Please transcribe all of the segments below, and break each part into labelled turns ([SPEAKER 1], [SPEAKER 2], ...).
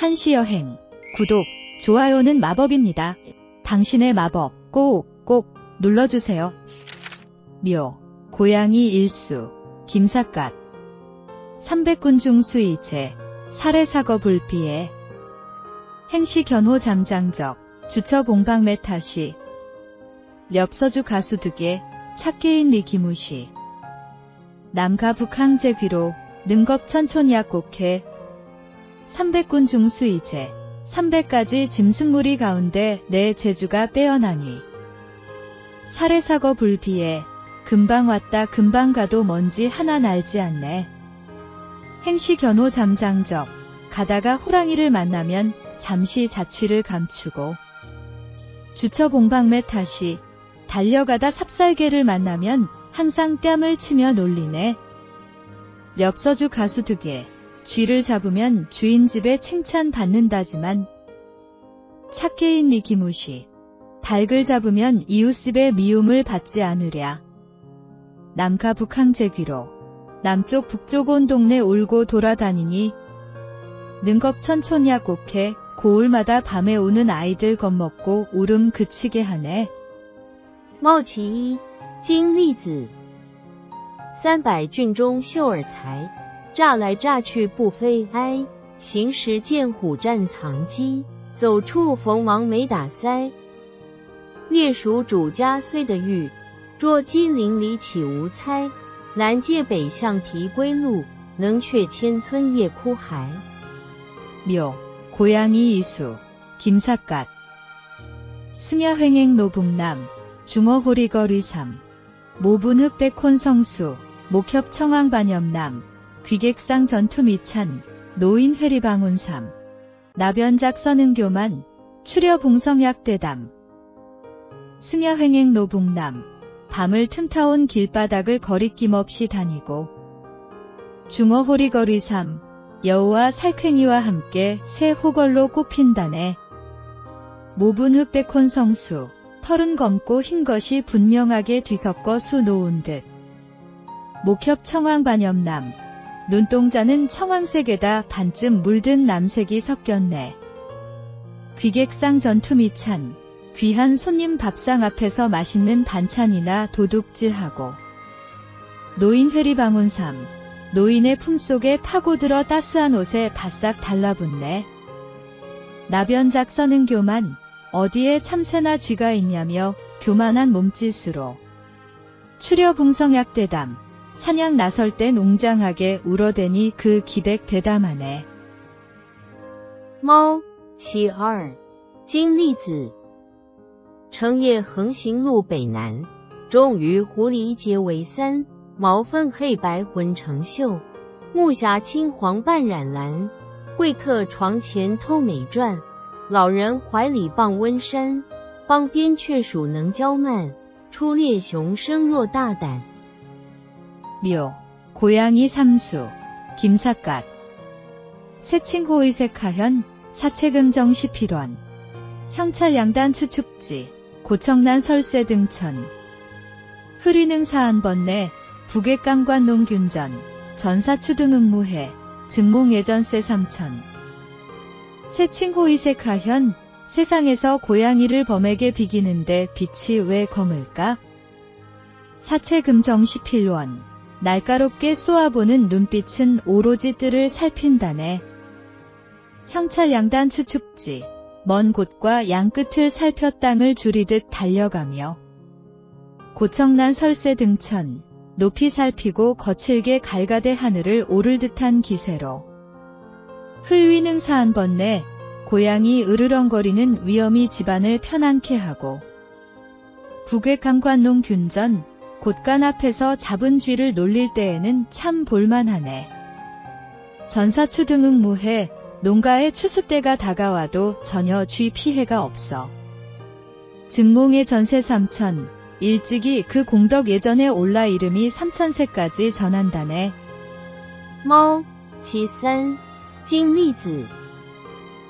[SPEAKER 1] 한시여행. 구독, 좋아요는 마법입니다. 당신의 마법 꼭 눌러주세요. 묘, 고양이 일수, 김삿갓. 300군 중 수이제, 살해사거 불비에. 행시 견호 잠장적, 주처 봉방매 타시. 렵서주 가수 득에, 착계인 리기무시. 남가 북항제 귀로, 능겁천촌 약곡해. 300군 중 수이제, 300가지 짐승무리 가운데 내 재주가 빼어나니. 살해사거 불비에, 금방 왔다 금방 가도 뭔지 하나 날지 않네. 행시 견호 잠장적, 가다가 호랑이를 만나면 잠시 자취를 감추고. 주처 봉방매 타시, 달려가다 삽살개를 만나면 항상 뺨을 치며 놀리네. 렵서주 가수 득에, 쥐를 잡으면 주인 집에 칭찬받는다지만. 착계인 리기무시, 닭을 잡으면 이웃집에 미움을 받지 않으랴. 남가 북항제 귀로, 남쪽 북쪽 온 동네 울고 돌아다니니. 능겁천촌 약곡해, 고을마다 밤에 우는 아이들 겁먹고 울음 그치게 하네.
[SPEAKER 2] 猫其一，金栗子。300郡中秀尔才，乍来乍去不飞哀。行时见虎战藏机，走处逢王没打腮。猎属主家虽得遇，捉鸡林里岂无猜。南界北向啼归路，能却千村夜哭孩。
[SPEAKER 1] 묘, 고양이 이수, 김삿갓. 승야횡행 노북남, 중어호리거리삼. 모분 흑백혼 성수, 목협 청왕반염남. 귀객상 전투미찬, 노인 회리방운삼. 나변작 선응교만, 추려 봉성약대담. 승야횡행 노북남, 밤을 틈타온 길바닥을 거리낌 없이 다니고. 중어호리거리삼, 여우와 살쾡이와 함께 새 호걸로 꼽힌다네. 모분 흑백혼 성수, 털은 검고 흰 것이 분명하게 뒤섞어 수 놓은 듯. 목협 청왕반염남, 눈동자는 청황색에다 반쯤 물든 남색이 섞였네. 귀객상 전투미찬, 귀한 손님 밥상 앞에서 맛있는 반찬이나 도둑질하고. 노인 회리방운삼, 노인의 품속에 파고들어 따스한 옷에 바싹 달라붙네. 나변작 선응교만, 어디에 참새나 쥐가 있냐며 교만한 몸짓으로. 추려 봉성약대담, 사냥 나설 땐 웅장하게 울어대니 그 기백 대담하네.
[SPEAKER 2] 猫其二，金栗子。成夜横行路北南，终于狐狸结为三。毛分黑白浑成绣，木匣青黄半染蓝。贵客床前偷美馔，老人怀里傍温山。帮边雀鼠能娇慢，出猎熊生若大胆。
[SPEAKER 1] 묘, 고양이 삼수, 김삿갓. 세칭호의색하현, 사체금정 시필원. 형찰 양단 추축지, 고청난 설세 등천. 흐리능 사안번내, 북외깡관 농균전, 전사추등응무해, 증몽예전세 삼천. 세칭호의색하현, 세상에서 고양이를 범에게 비기는데 빛이 왜 검을까? 사체금정 시필원, 날카롭게 쏘아보는 눈빛은 오로지 뜰을 살핀다네. 형찰 양단 추축지, 먼 곳과 양끝을 살펴 땅을 줄이듯 달려가며. 고청난 설세 등천, 높이 살피고 거칠게 갈가대 하늘을 오를 듯한 기세로. 흘위능 사안번내, 고양이 으르렁거리는 위험이 집안을 편안케 하고. 북외강관농 균전, 곳간 앞에서 잡은 쥐를 놀릴 때에는 참 볼만하네. 전사추등응무해, 농가의 추수때가 다가와도 전혀 쥐 피해가 없어. 증몽의 전세 삼천, 일찍이 그 공덕 예전에 올라 이름이 삼천세까지 전한다네.
[SPEAKER 2] 猫其三，金栗子。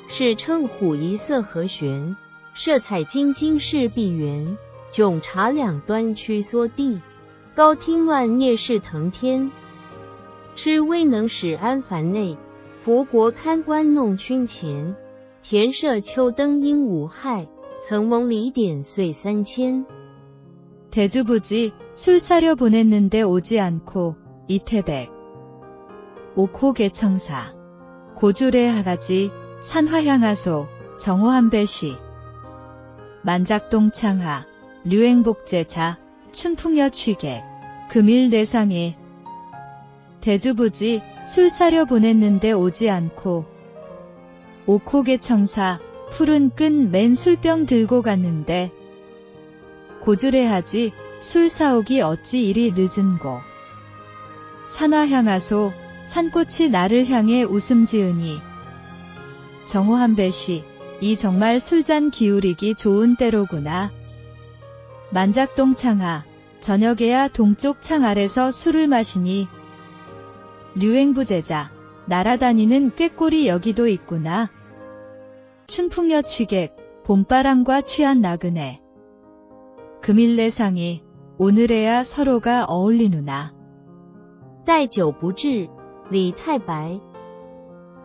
[SPEAKER 2] 是称虎一色和玄，色彩金金饰碧圆。迥察两端屈缩地，高听乱啮是腾天。知威能使安烦内，福国堪关弄勋前，田舍秋灯应无害，曾蒙礼典岁3000。
[SPEAKER 1] 대주부지 술 사려 보냈는데 오지 않고 이태백. 옥호개청사. 고주례하가지 산화향하소 정호한배시. 만작동창하 류행복제자 춘풍여 취객. 금일내상에. 대주부지 술 사려 보냈는데 오지 않고. 옥호개청사 푸른 끈 맨 술병 들고 갔는데 고주례하지 술 사오기 어찌 이리 늦은고. 산화향하소 산꽃이 나를 향해 웃음 지으니. 정호한배시 이 정말 술잔 기울이기 좋은 때로구나. 만작동창하 저녁에야 동쪽 창 아래서 술을 마시니. 류행부제자 날아다니는 꾀꼬리 여기도 있구나. 춘풍여 취객 봄바람과 취한 나그네. 금일내상이 오늘에야 서로가 어울리누나.
[SPEAKER 2] 待酒不至，李太白。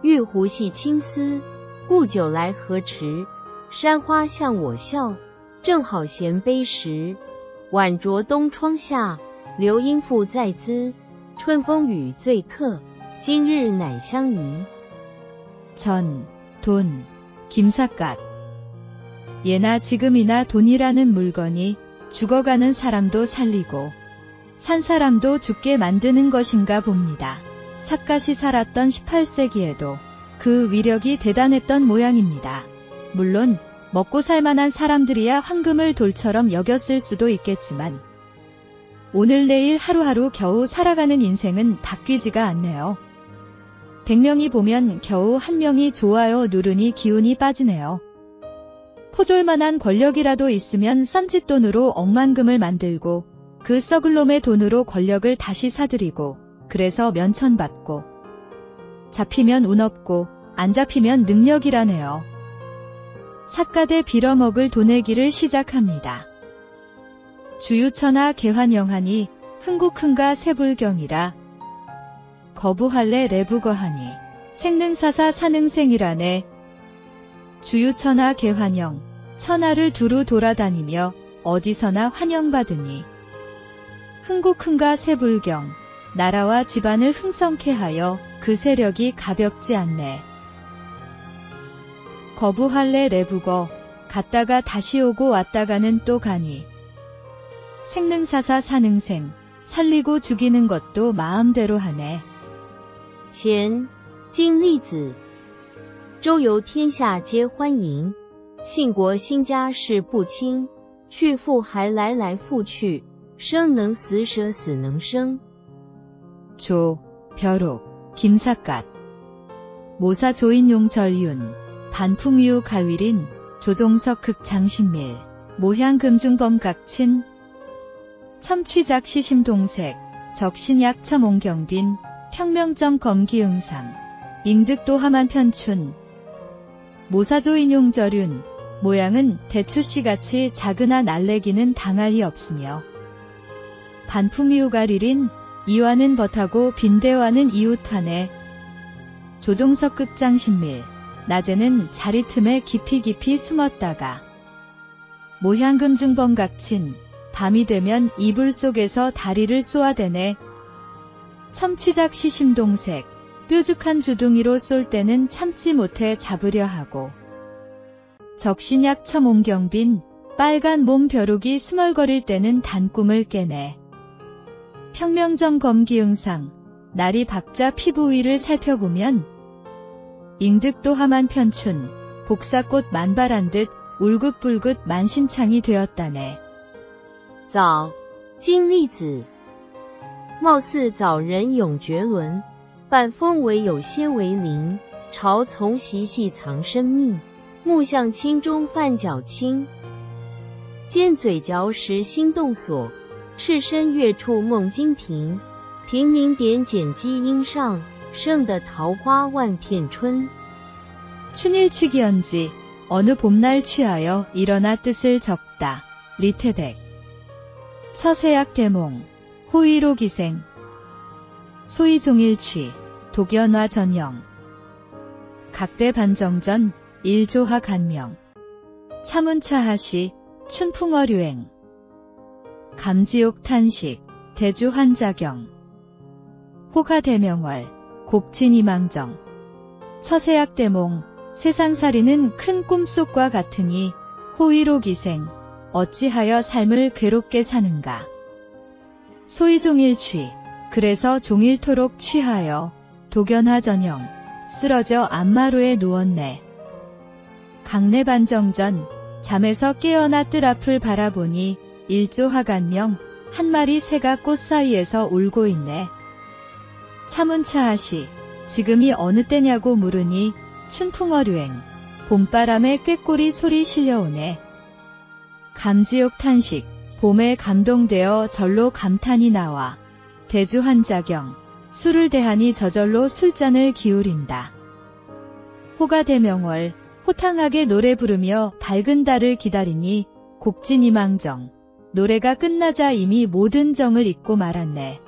[SPEAKER 2] 玉壶系青丝，故酒来何迟？山花向我笑，正好衔杯时。晚酌东窗下，流莺复在兹。春风与醉客，今日乃相宜。
[SPEAKER 1] 전, 돈, 김삿갓. 예나 지금이나 돈이라는 물건이 죽어가는 사람도 살리고 산 사람도 죽게 만드는 것인가 봅니다. 삿갓이 살았던 18세기에도 그 위력이 대단했던 모양입니다. 물론 먹고 살만한 사람들이야 황금을 돌처럼 여겼을 수도 있겠지만 오늘 내일 하루하루 겨우 살아가는 인생은 바뀌지가 않네요. 100명이 보면 겨우 1명이 좋아요 누르니 기운이 빠지네요. 포졸만한 권력이라도 있으면 쌈짓돈으로 억만금을 만들고 그 썩을 놈의 돈으로 권력을 다시 사들이고 그래서 면천받고 잡히면 운 없고 안 잡히면 능력이라네요. 삿갓에 빌어먹을 도내기를 시작합니다. 주유처나 개환영하니 흥국흥가 세불경이라 거부할래 레부거하니 생능사사 사능생이라네. 주유처나 개환영 천하를 두루 돌아다니며 어디서나 환영받으니 흥국흥가 세불경 나라와 집안을 흥성케 하여 그 세력이 가볍지 않네. 거부할래 레부거 갔다가 다시 오고 왔다가는 또 가니 생능사사 사능생 살리고 죽이는 것도 마음대로 하네.
[SPEAKER 2] 前金栗子，周游天下皆欢迎。信国兴家事不清，去父还来来复去，生能死舍死能生。
[SPEAKER 1] 조, 벼룩, 김삿갓. 모사 조인용절윤, 반풍유 가위린, 조종석 극장신밀, 모향금중범 각친, 첨취작 시심동색, 적신약 첨옹경빈, 평명점 검기응상, 잉득도하만 편춘. 모사조인용절윤, 모양은 대추씨같이 작으나 날래기는 당할 리 없으며 반품이우가리린 이와는 벗하고 빈대와는 이웃하네. 조종석 극장신밀 낮에는 자리 틈에 깊이 숨었다가 모향금중범 각친 밤이 되면 이불 속에서 다리를 쏘아대네. 첨취작 시심동색 뾰족한 주둥이로 쏠 때는 참지 못해 잡으려 하고 적신약 첨옹경빈 빨간 몸 벼룩이 스멀거릴 때는 단꿈을 깨네. 평명점 검기응상 날이 박자 피부 위를 살펴보면 잉득도하만 편춘 복사꽃 만발한 듯 울긋불긋 만신창이 되었다네.
[SPEAKER 2] 早，金栗子。貌似早人永绝伦，半风为有些为邻。朝从习细藏深密，目向清中泛角清。尖嘴嚼食心动所，赤身月处梦金瓶。平明点检基因上，盛的桃花万片春。
[SPEAKER 1] 춘일취기언지 어느 봄날 취하여 일어나 뜻을 적다. 리태백. 서세약 대몽 호의로 기생 소위 종일취 독연화 전형 각대 반정전, 일조하 간명. 차문차하시, 춘풍어류행. 감지옥 탄식, 대주환자경. 호가대명월, 곡진이망정. 처세약대몽, 세상살이는 큰 꿈속과 같으니 호의로 기생, 어찌하여 삶을 괴롭게 사는가. 소위 종일취, 그래서 종일토록 취하여 도견화 전형, 쓰러져 안마루에 누웠네. 강내반정전, 잠에서 깨어나 뜰 앞을 바라보니 일조하간명, 한 마리 새가 꽃 사이에서 울고 있네. 차문차하시, 지금이 어느 때냐고 물으니 춘풍어류행, 봄바람에 꾀꼬리 소리 실려오네. 감지옥 탄식, 봄에 감동되어 절로 감탄이 나와. 대주환자경, 술을 대하니 저절로 술잔을 기울인다. 호가대명월, 호탕하게 노래 부르며 밝은 달을 기다리니 곡진이망정, 노래가 끝나자 이미 모든 정을 잊고 말았네.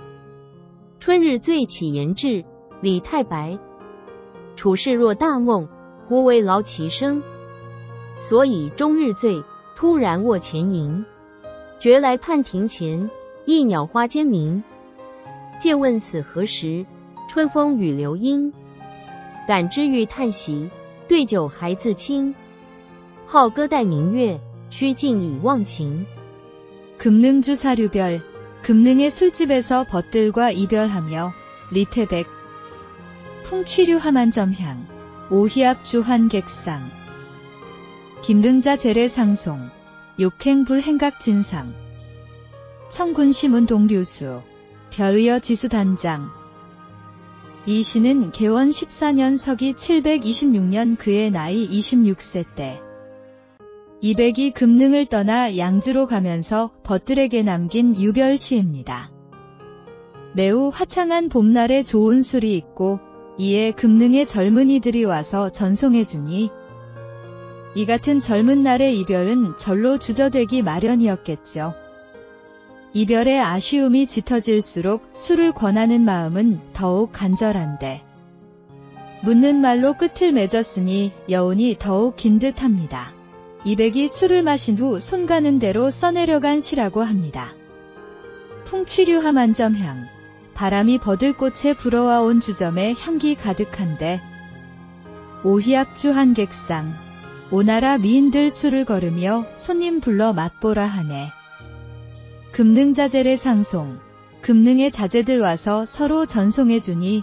[SPEAKER 2] 春日醉起言志，李太白。处事若大梦，忽为劳其声。所以终日醉，突然卧前营。觉来泮庭前，一鸟花间鸣。借问此何时？春风与流莺。感之欲叹息，对酒还自清。好歌待明月，须尽以忘情。
[SPEAKER 1] 금능주 사류별, 금능의 술집에서 벗들과 이별하며 리태백. 풍취류 하만점향, 오희압주 환객상. 김릉자 재래상송, 욕행불행각진상. 청군시문 동류수, 별의어 지수단장. 이 시는 개원 14년 서기 726년 그의 나이 26세 때 200이 금능을 떠나 양주로 가면서 벗들에게 남긴 유별시입니다. 매우 화창한 봄날에 좋은 술이 있고 이에 금능의 젊은이들이 와서 전송해주니 이 같은 젊은 날의 이별은 절로 주저되기 마련이었겠죠. 이별의 아쉬움이 짙어질수록 술을 권하는 마음은 더욱 간절한데 묻는 말로 끝을 맺었으니 여운이 더욱 긴 듯합니다. 200이 술을 마신 후 손 가는 대로 써내려간 시라고 합니다. 풍취류 하만점향, 바람이 버들꽃에 불어와 온 주점에 향기 가득한데 오희압주 한객상, 오나라 미인들 술을 걸으며 손님 불러 맛보라 하네. 금능자재의 상송, 금능의 자재들 와서 서로 전송해주니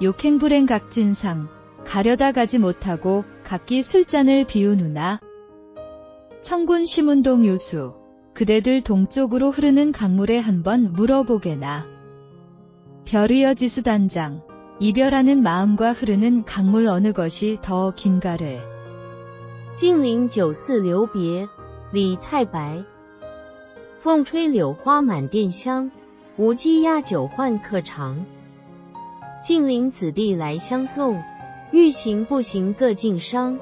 [SPEAKER 1] 욕행불행각진상, 가려다 가지 못하고 각기 술잔을 비우누나. 청군 시문동 요수, 그대들 동쪽으로 흐르는 강물에 한번 물어보게나. 별의어 지수단장, 이별하는 마음과 흐르는 강물 어느 것이 더 긴가를.
[SPEAKER 2] 金陵酒肆留别，李太白。凤吹柳花满店香，无鸡鸭酒换客尝。近邻子弟来相送，欲行不行各尽觞。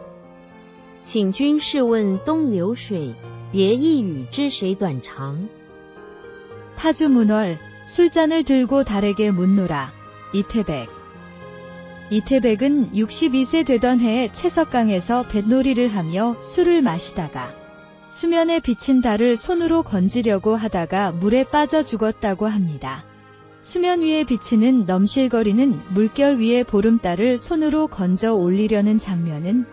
[SPEAKER 2] 请君试问东流水，别一语知谁短长。
[SPEAKER 1] 파주문월, 술잔을 들고 달에게 묻노라. 이태백. 이태백은 62세 되던 해에 채석강에서 뱃놀이를 하며 술을 마시다가 수면에 비친 달을 손으로 건지려고 하다가 물에 빠져 죽었다고 합니다. 수면 위에 비치는 넘실거리는 물결 위에 보름달을 손으로 건져 올리려는 장면은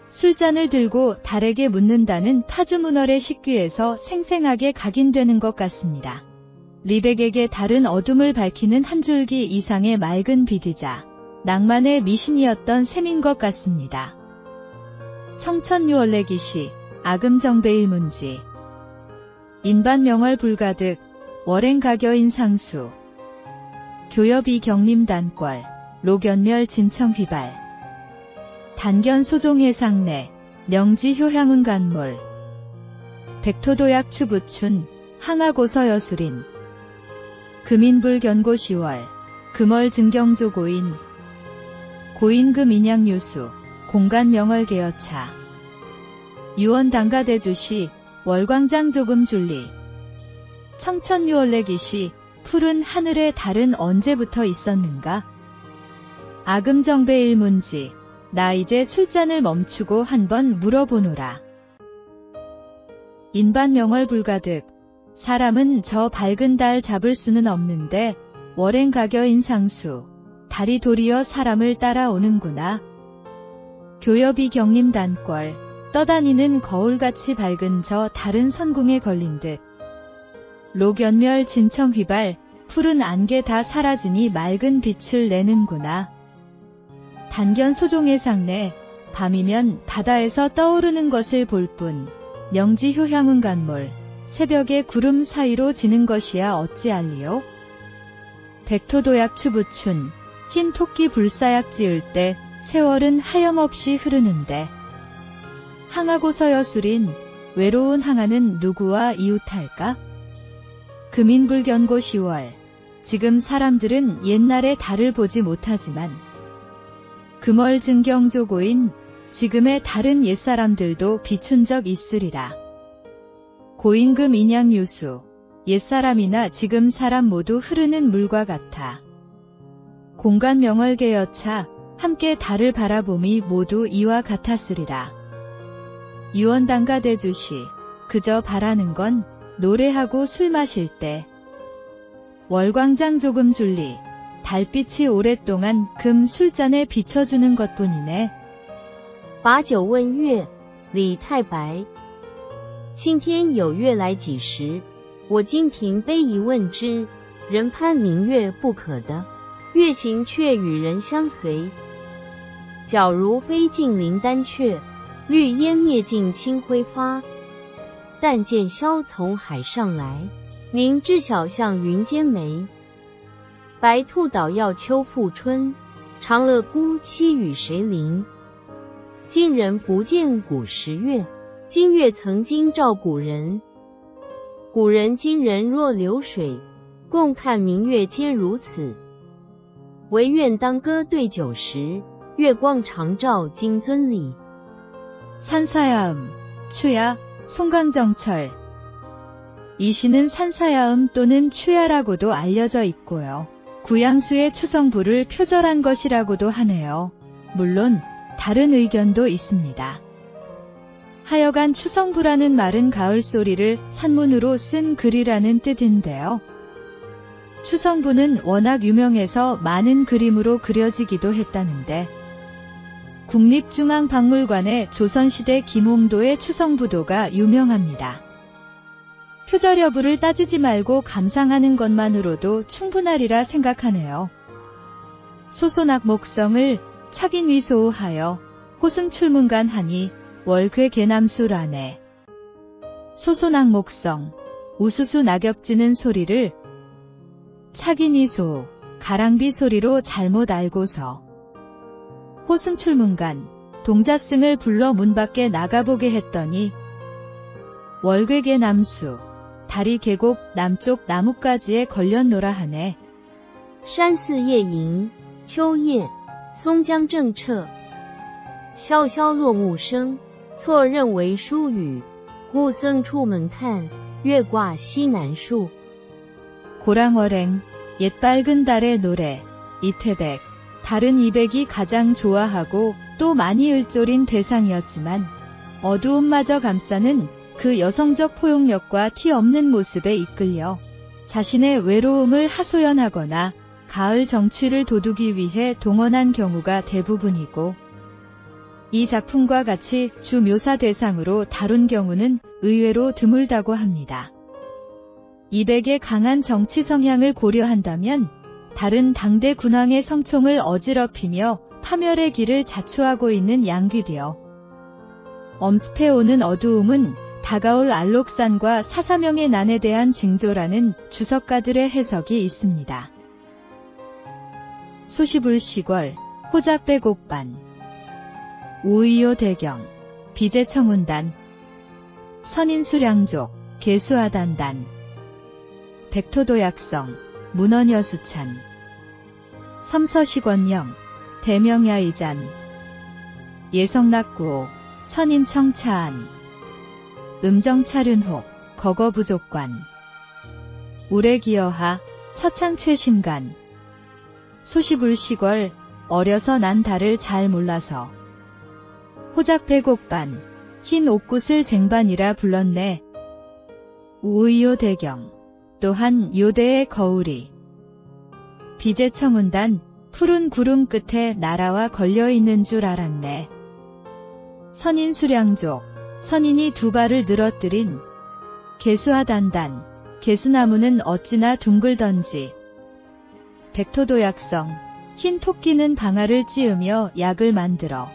[SPEAKER 1] 술잔을 들고 달에게 묻는다는 파주문월의 식귀에서 생생하게 각인되는 것 같습니다. 리백에게 달은 어둠을 밝히는 한 줄기 이상의 맑은 빛이자 낭만의 미신이었던 셈인 것 같습니다. 청천유월래기시, 아금정배일문지. 인반명월 불가득, 월행가겨인 상수. 교엽이 경림단권, 로견멸 진청휘발. 단견소종해상내, 명지효향은간몰. 백토도약 추부춘, 항하고서여술인. 금인불견고10월, 금월증경조고인. 고인금인양유수, 공간명월개여차. 유원당가대주시, 월광장조금줄리. 청천유월래기시, 푸른 하늘에 달은 언제부터 있었는가? 아금정배일문지, 나 이제 술잔을 멈추고 한번 물어보노라. 인반명월불가득. 사람은 저 밝은 달 잡을 수는 없는데 월행가겨인 상수. 달이 도리어 사람을 따라오는구나. 교엽이 경림 단꼴. 떠다니는 거울같이 밝은 저 다른 선궁에 걸린 듯. 록연멸 진청 휘발. 푸른 안개 다 사라지니 맑은 빛을 내는구나. 단견 소종의 상내. 밤이면 바다에서 떠오르는 것을 볼 뿐. 영지 효향은 간몰. 새벽에 구름 사이로 지는 것이야 어찌 알리요? 백토도약 추부춘. 흰 토끼 불사약 지을 때 세월은 하염없이 흐르는데. 항하고서 여술인 외로운 항아는 누구와 이웃할까? 금인불견고 10월. 지금 사람들은 옛날의 달을 보지 못하지만 금월증경조고인 지금의 다른 옛사람들도 비춘 적 있으리라. 고임금 인양유수. 옛사람이나 지금 사람 모두 흐르는 물과 같아. 공간명월계여차 함께 달을 바라봄이 모두 이와 같았으리라. 유언당가 대주시. 그저 바라는 건 노래하고 술 마실 때. 월광장 조금 줄리. 달빛이 오랫동안 금 술잔에 비춰주는 것뿐이네.
[SPEAKER 2] 把酒问月，李太白。青天有月来几时？我今停杯一问之。人攀明月不可得，月行却与人相随。皎如飞尽灵丹阙，绿烟灭尽清辉发。但见萧从海上来，明知晓向云间眉。白兔捣药秋复春，长乐孤栖与谁邻？今人不见古时月，今月曾经照古人。古人今人若流水，共看明月皆如此。唯愿当歌对酒时，月光常照金樽里。
[SPEAKER 1] 산사야음. 추야. 송강정철. 이 시는 산사야음 또는 추야라고도 알려져 있고요. 구양수의 추성부를 표절한 것이라고도 하네요. 물론 다른 의견도 있습니다. 하여간 추성부라는 말은 가을 소리를 산문으로 쓴 글이라는 뜻인데요. 추성부는 워낙 유명해서 많은 그림으로 그려지기도 했다는데 국립중앙박물관의 조선시대 김홍도의 추성부도가 유명합니다. 표절 여부를 따지지 말고 감상하는 것만으로도 충분하리라 생각하네요. 소소낙목성을 착인위소하여 호승출문간하니 월괴개남수라네. 소소낙목성, 우수수 낙엽지는 소리를 착인위소, 가랑비 소리로 잘못 알고서 호승출문간, 동자승을 불러 문 밖에 나가보게 했더니 월괴개남수, 다리 계곡 남쪽 나뭇가지에 걸렸노라 하네.
[SPEAKER 2] 山寺夜吟，秋夜，松江正彻。萧萧落木声，错认为疏语。忽僧出门看，月挂西南树。
[SPEAKER 1] 고랑월행, 옛밝은 달의 노래, 이태백. 달은 이백이 가장 좋아하고 또 많이 을졸인 대상이었지만 어두움마저 감싸는 그 여성적 포용력과 티 없는 모습에 이끌려 자신의 외로움을 하소연하거나 가을 정취를 돋우기 위해 동원한 경우가 대부분이고 이 작품과 같이 주 묘사 대상으로 다룬 경우는 의외로 드물다고 합니다. 이백의 강한 정치 성향을 고려한다면 달은 당대 군왕의 성총을 어지럽히며 파멸의 길을 자초하고 있는 양귀비여. 엄습해 오는 어두움은 다가올 알록산과 사사명의 난에 대한 징조라는 주석가들의 해석이 있습니다. 소시불시궐, 호작배곡반, 우의요 대경, 비제청운단, 선인수량족, 개수하단단, 백토도약성, 문헌여수찬, 섬서시권령, 대명야이잔, 예성낙구호, 천인청차안, 음정차륜호, 거거부족관, 우레기여하, 처창최신간, 소시불시궐, 어려서 난 달을 잘 몰라서 호작배곡반, 흰 옷굿을 쟁반이라 불렀네. 우의요 대경, 또한 요대의 거울이. 비제 청운단, 푸른 구름 끝에 나라와 걸려있는 줄 알았네. 선인 수량족, 선인이 두 발을 늘어뜨린 개수하단단, 개수나무는 어찌나 둥글던지. 백토도약성, 흰 토끼는 방아를 찧으며 약을 만들어.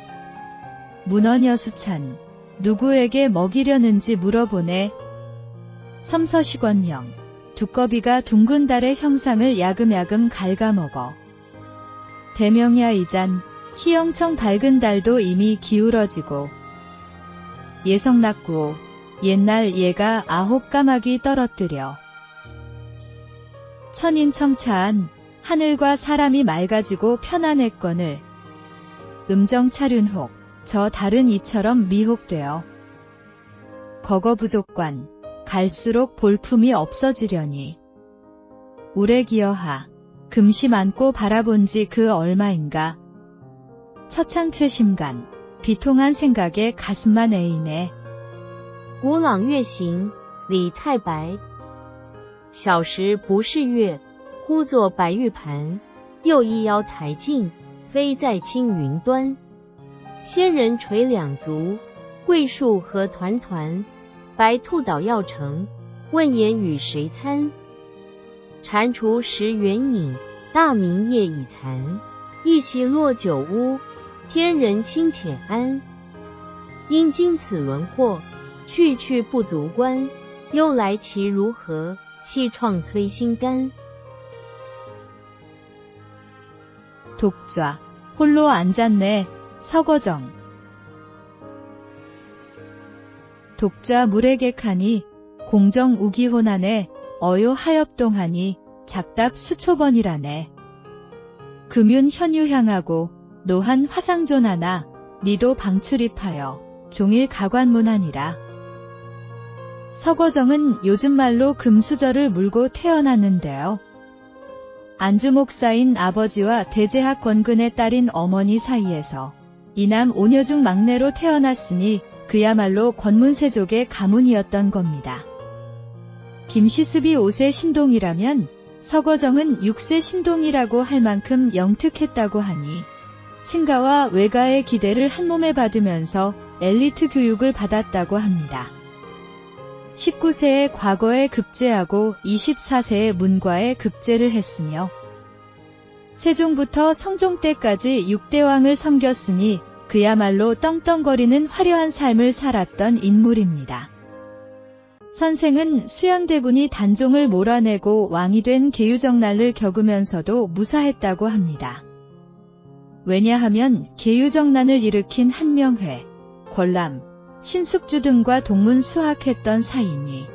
[SPEAKER 1] 문어녀수찬, 누구에게 먹이려는지 물어보네. 섬서식원형, 두꺼비가 둥근 달의 형상을 야금야금 갉아먹어. 대명야이잔, 희영청 밝은 달도 이미 기울어지고. 예성낙구오, 옛날 얘가 9 까마귀 떨어뜨려. 천인청차한, 하늘과 사람이 맑아지고 편안했거늘. 음정차륜혹, 저 달은 이처럼 미혹되어. 거거부족관, 갈수록 볼품이 없어지려니. 우레기여하, 금시 안고 바라본지 그 얼마인가. 처창최심간, 비통한 생각에 가슴만 애이네.
[SPEAKER 2] 古朗月行，李太白。小时不是月，呼作白玉盘，又一腰抬进，飞在青云端。仙人垂两足，桂树何团团。白兔捣药成，问言与谁餐？蟾蜍食圆影，大明夜已残。一席落酒屋，天人清浅安。因经此轮祸，去去不足观。忧来其如何？气创摧心肝。
[SPEAKER 1] 독좌, 홀로 앉았네. 서거정. 독자 물에객하니 공정 우기호나네. 어요 하엽동하니 작답 수초번이라네. 금윤 현유향하고 노한 화상존하나 니도 방출입하여 종일 가관문하니라. 서거정은 요즘 말로 금수저를 물고 태어났는데요. 안주 목사인 아버지와 대제학 권근의 딸인 어머니 사이에서 이남 오녀 중 막내로 태어났으니 그야말로 권문세족의 가문이었던 겁니다. 김시습이 5세 신동이라면 서거정은 6세 신동이라고 할 만큼 영특했다고 하니 친가와 외가의 기대를 한몸에 받으면서 엘리트 교육을 받았다고 합니다. 19세에 과거에 급제하고 24세에 문과에 급제를 했으며 세종부터 성종 때까지 6대왕을 섬겼으니 그야말로 떵떵거리는 화려한 삶을 살았던 인물입니다. 선생은 수양대군이 단종을 몰아내고 왕이 된 계유정난을 겪으면서도 무사했다고 합니다. 왜냐하면 계유정난을 일으킨 한명회, 권람, 신숙주 등과 동문수학했던 사이니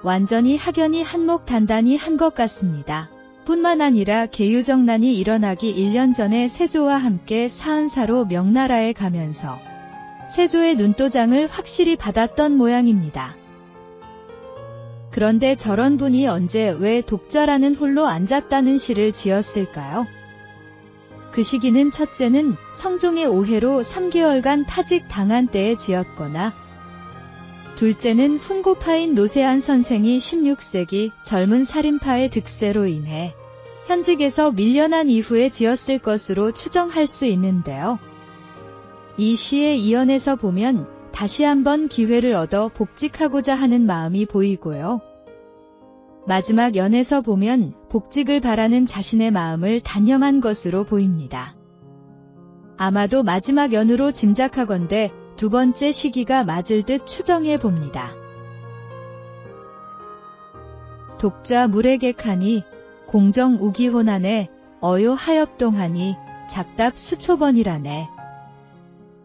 [SPEAKER 1] 완전히 학연이 한몫 단단히 한 것 같습니다. 뿐만 아니라 계유정난이 일어나기 1년 전에 세조와 함께 사은사로 명나라에 가면서 세조의 눈도장을 확실히 받았던 모양입니다. 그런데 저런 분이 언제 왜 독자라는 홀로 앉았다는 시를 지었을까요? 그 시기는 첫째는 성종의 오해로 3개월간 타직 당한 때에 지었거나 둘째는 훈구파인 노세한 선생이 16세기 젊은 살인파의 득세로 인해 현직에서 밀려난 이후에 지었을 것으로 추정할 수 있는데요. 이 시의 이연에서 보면 다시 한번 기회를 얻어 복직하고자 하는 마음이 보이고요. 마지막 연에서 보면 복직을 바라는 자신의 마음을 단념한 것으로 보입니다. 아마도 마지막 연으로 짐작하건대 두 번째 시기가 맞을 듯 추정해 봅니다. 독자 물에객하니 공정 우기호나네. 어요 하엽동하니 작답 수초번이라네.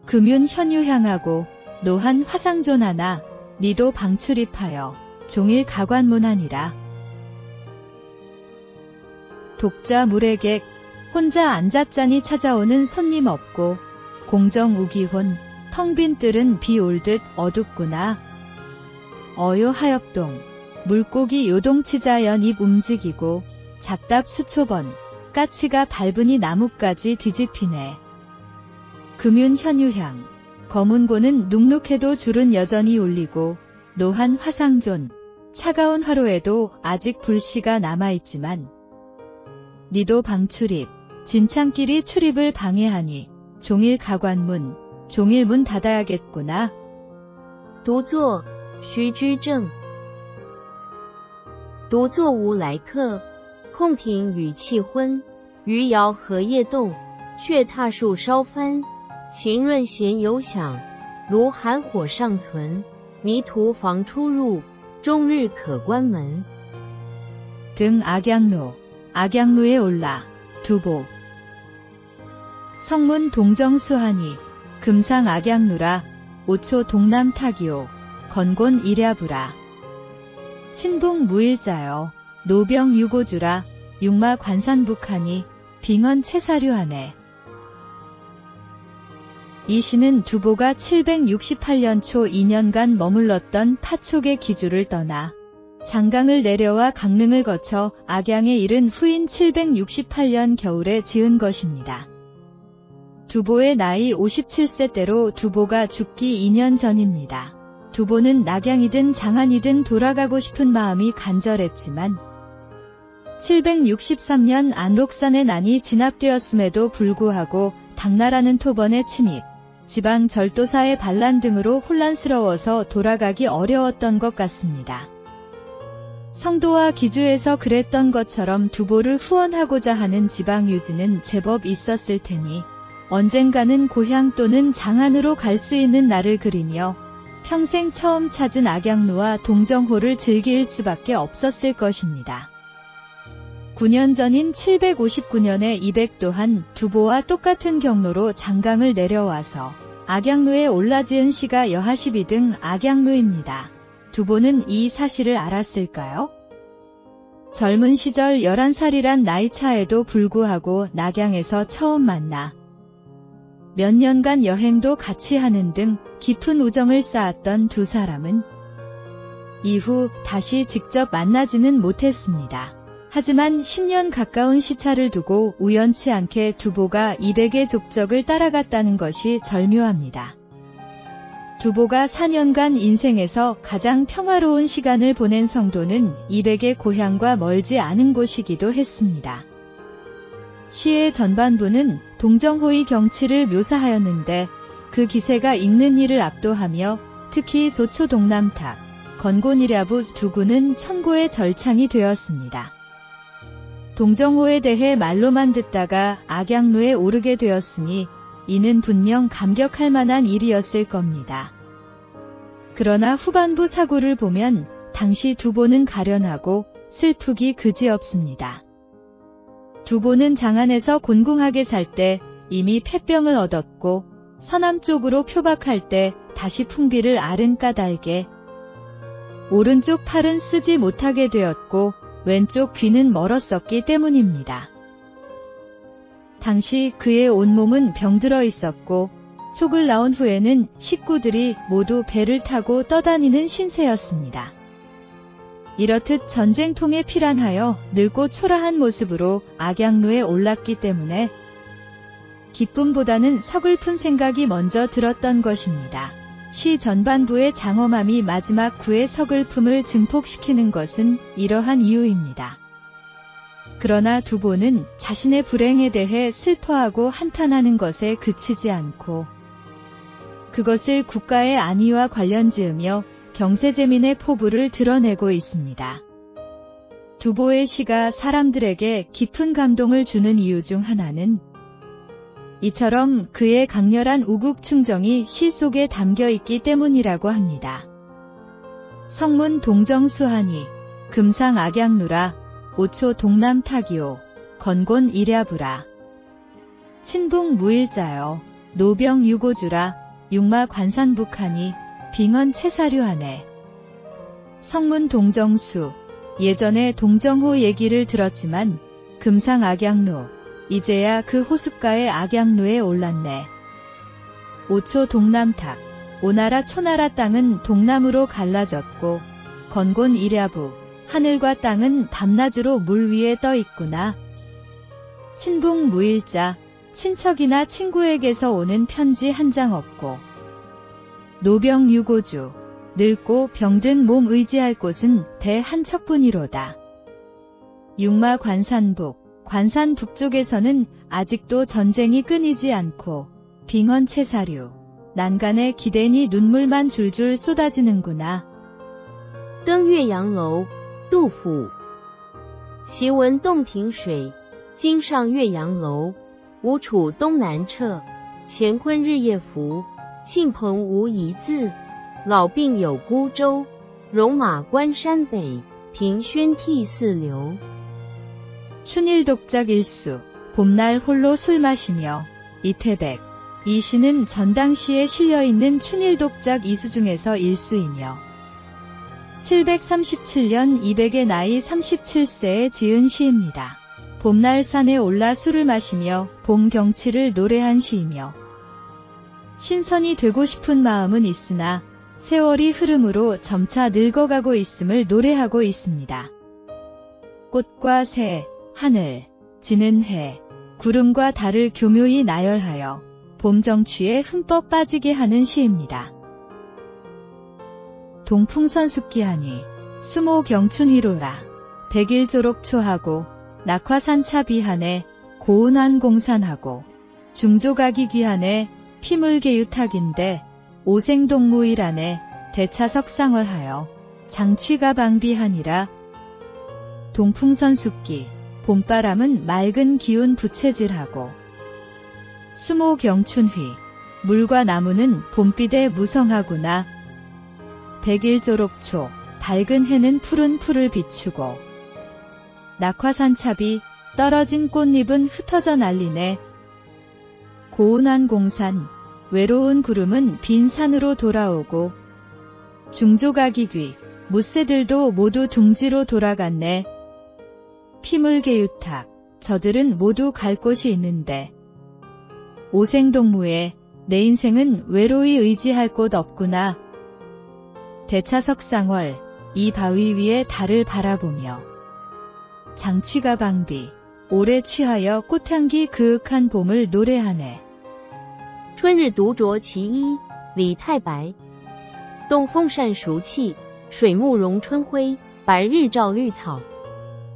[SPEAKER 1] 금윤 현유향하고 노한 화상존하나 니도 방출입하여 종일 가관문하니라. 독자 물에객, 혼자 앉았자니 찾아오는 손님 없고 공정 우기혼, 텅 빈 뜰은 비 올 듯 어둡구나. 어요 하엽동, 물고기 요동치자연 입 움직이고 작답 수초번, 까치가 밟으니 나뭇가지 뒤집히네. 금윤 현유향, 검은고는 눅눅해도 줄은 여전히 울리고 노한 화상존, 차가운 화로에도 아직 불씨가 남아있지만 니도 방출입, 진창길이 출입을 방해하니 종일 가관문, 종일 문 닫아야겠구나.
[SPEAKER 2] 独坐徐居正，独坐无来客，空庭雨气昏，余姚荷叶动，却踏树烧翻。晴润弦有响，炉寒火尚存。泥土防出入，终日可关门。
[SPEAKER 1] 등 악양루, 악양루에 올라 두보. 성문 동정수하니 금상 악양루라 5초 동남 타기오 건곤 일야부라. 친봉 무일자여 노병 유고주라 육마 관산북하니 빙언 채사류하네. 이 시는 두보가 768년 초 2년간 머물렀던 파촉의 기주를 떠나 장강을 내려와 강릉을 거쳐 악양에 이른 후인 768년 겨울에 지은 것입니다. 두보의 나이 57세 때로 두보가 죽기 2년 전입니다. 두보는 낙양이든 장안이든 돌아가고 싶은 마음이 간절했지만 763년 안록산의 난이 진압되었음에도 불구하고 당나라는 토번의 침입, 지방 절도사의 반란 등으로 혼란스러워서 돌아가기 어려웠던 것 같습니다. 성도와 기주에서 그랬던 것처럼 두보를 후원하고자 하는 지방 유지는 제법 있었을 테니 언젠가는 고향 또는 장안으로 갈 수 있는 날을 그리며 평생 처음 찾은 악양루와 동정호를 즐길 수밖에 없었을 것입니다. 9년 전인 759년에 이백 또한 두보와 똑같은 경로로 장강을 내려와서 악양루에 올라지은 시가 여하시비 등 악양루입니다. 두보는 이 사실을 알았을까요? 젊은 시절 11살이란 나이 차에도 불구하고 낙양에서 처음 만나 몇 년간 여행도 같이 하는 등 깊은 우정을 쌓았던 두 사람은 이후 다시 직접 만나지는 못했습니다. 하지만 10년 가까운 시차를 두고 우연치 않게 두보가 이백의 족적을 따라갔다는 것이 절묘합니다. 두보가 4년간 인생에서 가장 평화로운 시간을 보낸 성도는 이백의 고향과 멀지 않은 곳이기도 했습니다. 시의 전반부는 동정호의 경치를 묘사하였는데 그 기세가 읽는 이를 압도하며 특히 조초 동남탑, 건곤이랴부 두 구는 천고의 절창이 되었습니다. 동정호에 대해 말로만 듣다가 악양루에 오르게 되었으니 이는 분명 감격할 만한 일이었을 겁니다. 그러나 후반부 사고를 보면 당시 두보는 가련하고 슬프기 그지없습니다. 두보는 장안에서 곤궁하게 살 때 이미 폐병을 얻었고 서남쪽으로 표박할 때 다시 풍비를 앓은 까닭에 오른쪽 팔은 쓰지 못하게 되었고 왼쪽 귀는 멀었었기 때문입니다. 당시 그의 온몸은 병들어 있었고 촉을 나온 후에는 식구들이 모두 배를 타고 떠다니는 신세였습니다. 이렇듯 전쟁통에 피란하여 늙고 초라한 모습으로 악양루에 올랐기 때문에 기쁨보다는 서글픈 생각이 먼저 들었던 것입니다. 시 전반부의 장엄함이 마지막 구의 서글픔을 증폭시키는 것은 이러한 이유입니다. 그러나 두보는 자신의 불행에 대해 슬퍼하고 한탄하는 것에 그치지 않고 그것을 국가의 안위와 관련지으며 경세제민의 포부를 드러내고 있습니다. 두보의 시가 사람들에게 깊은 감동을 주는 이유 중 하나는 이처럼 그의 강렬한 우국충정이 시 속에 담겨 있기 때문이라고 합니다. 성문 동정수하니 금상 악양루라 5초 동남 타기오 건곤 일야부라. 친북 무일자여 노병 유고주라 육마 관산북하니 빙언 채사류하네. 성문 동정수, 예전에 동정호 얘기를 들었지만 금상 악양루, 이제야 그 호숫가의 악양루에 올랐네. 5초 동남탑, 오나라 초나라 땅은 동남으로 갈라졌고 건곤 일야부, 하늘과 땅은 밤낮으로 물 위에 떠 있구나. 친북 무일자, 친척이나 친구에게서 오는 편지 한 장 없고 노병유고주. 늙고 병든 몸 의지할 곳은 배 한 척뿐이로다. 육마 관산북. 관산 북쪽에서는 아직도 전쟁이 끊이지 않고 빙헌채사류. 난간에 기대니 눈물만 줄줄 쏟아지는구나.
[SPEAKER 2] 登岳阳楼，杜甫。习闻洞庭水，今上岳阳楼。吴楚东南坼，乾坤日夜浮。庆朋无一字，老病有孤舟。戎马关山北，凭轩涕泗流。
[SPEAKER 1] 춘일독작 일수. 봄날 홀로 술 마시며. 이태백. 이 시는 전당시에 실려있는 춘일독작 이수 중에서 일수이며 737년 200의 나이 37세에 지은 시입니다. 봄날 산에 올라 술을 마시며 봄 경치를 노래한 시이며 신선이 되고 싶은 마음은 있으나 세월이 흐름으로 점차 늙어가고 있음을 노래하고 있습니다. 꽃과 새, 하늘, 지는 해, 구름과 달을 교묘히 나열하여 봄 정취에 흠뻑 빠지게 하는 시입니다. 동풍선숙기하니 수모경춘휘로라. 백일조록초하고 낙화산차 비하네 고운한 공산하고 중조각이 귀하네 피물계유탁인데 오생동무일하네 대차석상월하여 장취가 방비하니라. 동풍선숙기. 봄바람은 맑은 기운 부채질하고 수모경춘휘. 물과 나무는 봄빛에 무성하구나. 백일조록초. 밝은 해는 푸른 풀을 비추고 낙화산차비. 떨어진 꽃잎은 흩어져 날리네. 고운한 공산. 외로운 구름은 빈 산으로 돌아오고 중조각이귀. 무새들도 모두 둥지로 돌아갔네. 피물계유탁. 저들은 모두 갈 곳이 있는데 오생동무에 내 인생은 외로이 의지할 곳 없구나. 대차석상월. 이 바위 위에 달을 바라보며 장취가 방비. 오래 취하여 꽃향기 그윽한 봄을 노래하네.
[SPEAKER 2] 春日独酌其一，李太白。东风善熟气，水木融春晖。白日照绿草，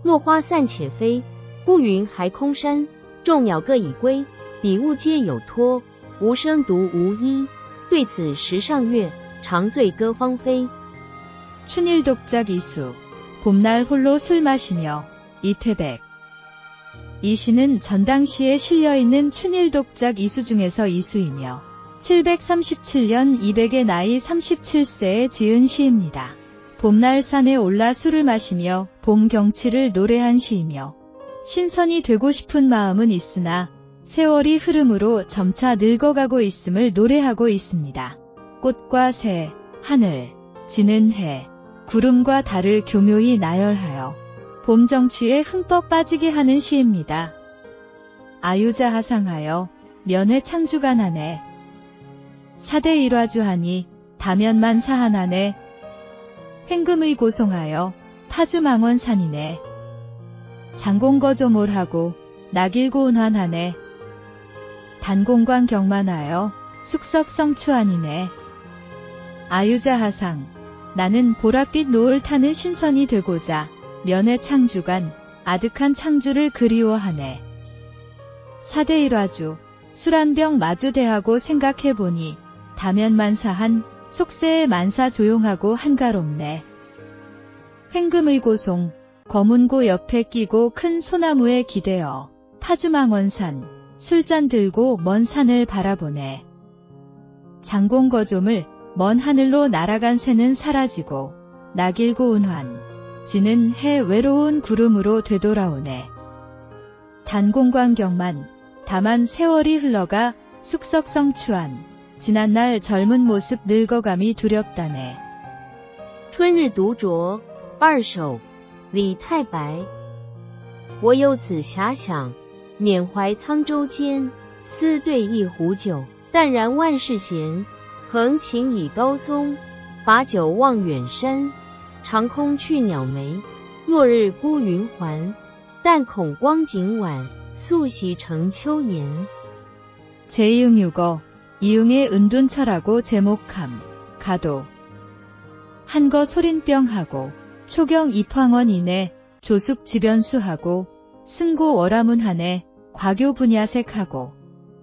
[SPEAKER 2] 落花散且飞。乌云还空山，众鸟各已归。比物皆有托，无声独无依。对此时上月，长醉歌芳菲。
[SPEAKER 1] 춘일독작 이수. 봄날 홀로 술 마시며. 이태백. 이 시는 전당시에 실려있는 춘일독작 이수 중에서 이수이며 737년 200의 나이 37세에 지은 시입니다. 봄날 산에 올라 술을 마시며 봄 경치를 노래한 시이며 신선이 되고 싶은 마음은 있으나 세월이 흐름으로 점차 늙어가고 있음을 노래하고 있습니다. 꽃과 새, 하늘, 지는 해, 구름과 달을 교묘히 나열하여 봄 정취에 흠뻑 빠지게 하는 시입니다. 아유자 하상하여 면회 창주간하네. 사대 일화주하니 다면만 사하나네. 횡금의 고송하여 파주망원산이네. 장공거조몰하고 낙일고운환하네. 단공관 경만하여 숙석성추안이네. 아유자 하상. 나는 보랏빛 노을 타는 신선이 되고자 면회 창주간 아득한 창주를 그리워하네. 사대 일화주. 술 한 병 마주 대하고 생각해보니 다면만사한 속세의 만사 조용하고 한가롭네. 횡금의 고송. 거문고 옆에 끼고 큰 소나무에 기대어 파주망원산. 술잔 들고 먼 산을 바라보네. 장공거조물. 먼 하늘로 날아간 새는 사라지고 낙일고운환. 지는 해 외로운 구름으로 되돌아오네. 단공관경만. 다만 세월이 흘러가 숙석성추한. 지난날 젊은 모습 늙어감이 두렵다네.
[SPEAKER 2] 春日独酌二首，李太白。我有子遐想，缅怀沧州间。思对一壶酒，淡然万事闲。横琴倚高松，把酒望远山。长空去鸟眉，落日孤云环。但恐光景晚，宿习成秋颜.
[SPEAKER 1] 제2육어 이응의 은둔철하고 제목함. 가도 한거 소린병하고 초경 입황원이네 조숙 지변수하고 승고 월화문하네 과교 분야색하고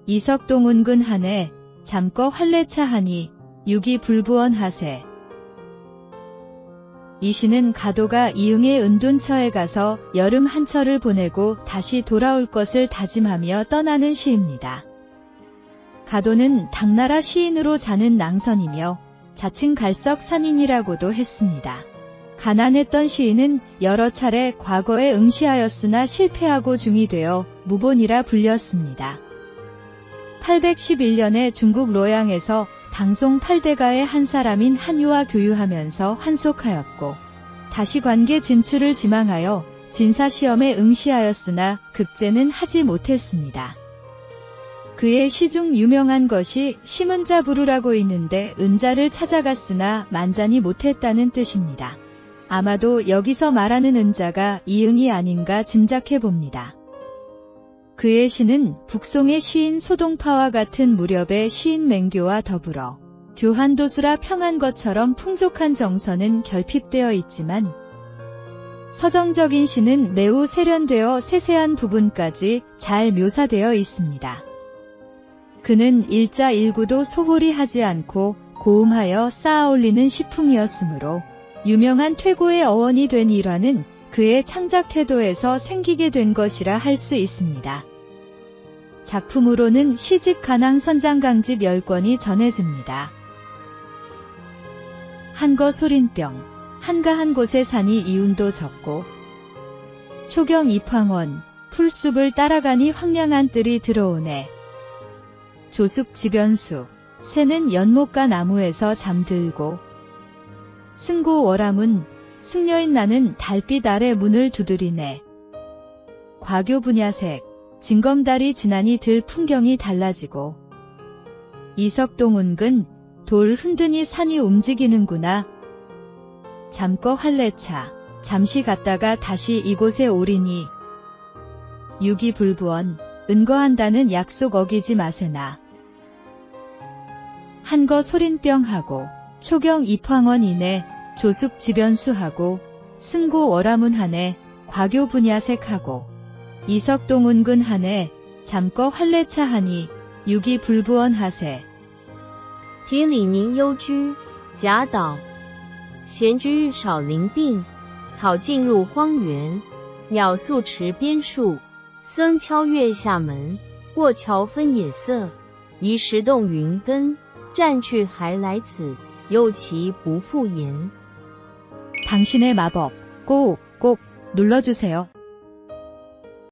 [SPEAKER 1] 이석동운근 하네 잠거 활례차하니 유기 불부원하세. 이 시는 가도가 이응의 은둔처에 가서 여름 한철을 보내고 다시 돌아올 것을 다짐하며 떠나는 시입니다. 가도는 당나라 시인으로 자는 낭선이며 자칭 갈석산인이라고도 했습니다. 가난했던 시인은 여러 차례 과거에 응시하였으나 실패하고 중이 되어 무본이라 불렸습니다. 811년에 중국 로양에서 당송 8대가의 한 사람인 한유와 교유하면서 환속하였고 다시 관계 진출을 지망하여 진사시험에 응시하였으나 급제는 하지 못했습니다. 그의 시 중 유명한 것이 시문자부루라고 있는데 은자를 찾아갔으나 만자니 못했다는 뜻입니다. 아마도 여기서 말하는 은자가 이응이 아닌가 짐작해 봅니다. 그의 시는 북송의 시인 소동파와 같은 무렵의 시인 맹교와 더불어 교한도수라 평한 것처럼 풍족한 정서는 결핍되어 있지만 서정적인 시는 매우 세련되어 세세한 부분까지 잘 묘사되어 있습니다. 그는 일자일구도 소홀히 하지 않고 고음하여 쌓아올리는 시풍이었으므로 유명한 퇴고의 어원이 된 일화는 그의 창작 태도에서 생기게 된 것이라 할 수 있습니다. 작품으로는 시집 간항 선장강집 10권이 전해집니다. 한거 소린병, 한가한 곳에 사니 이운도 적고 초경 입황원, 풀숲을 따라가니 황량한 뜰이 들어오네. 조숙 지변수, 새는 연못가 나무에서 잠들고 승고 월화문, 승려인 나는 달빛 아래 문을 두드리네. 과교 분야색, 징검다리 지나니 들 풍경이 달라지고 이석동운근, 돌 흔드니 산이 움직이는구나. 잠거 활례차, 잠시 갔다가 다시 이곳에 오리니 유기불부원, 은거한다는 약속 어기지 마세나. 한거 소린병하고 초경 입황원이네 조숙 지변수하고 승고 월화문하네 과교 분야색하고 이석동운근 하네 잠거 활례차하니 유기불부원하세.
[SPEAKER 2] 题李宁幽居，贾岛。闲居少林病，草径入荒原。鸟宿池边树，僧敲月下门。过桥分野色，移石动云根。战去还来此，又其不复言。
[SPEAKER 1] 당신의 마법 꼭 눌러주세요.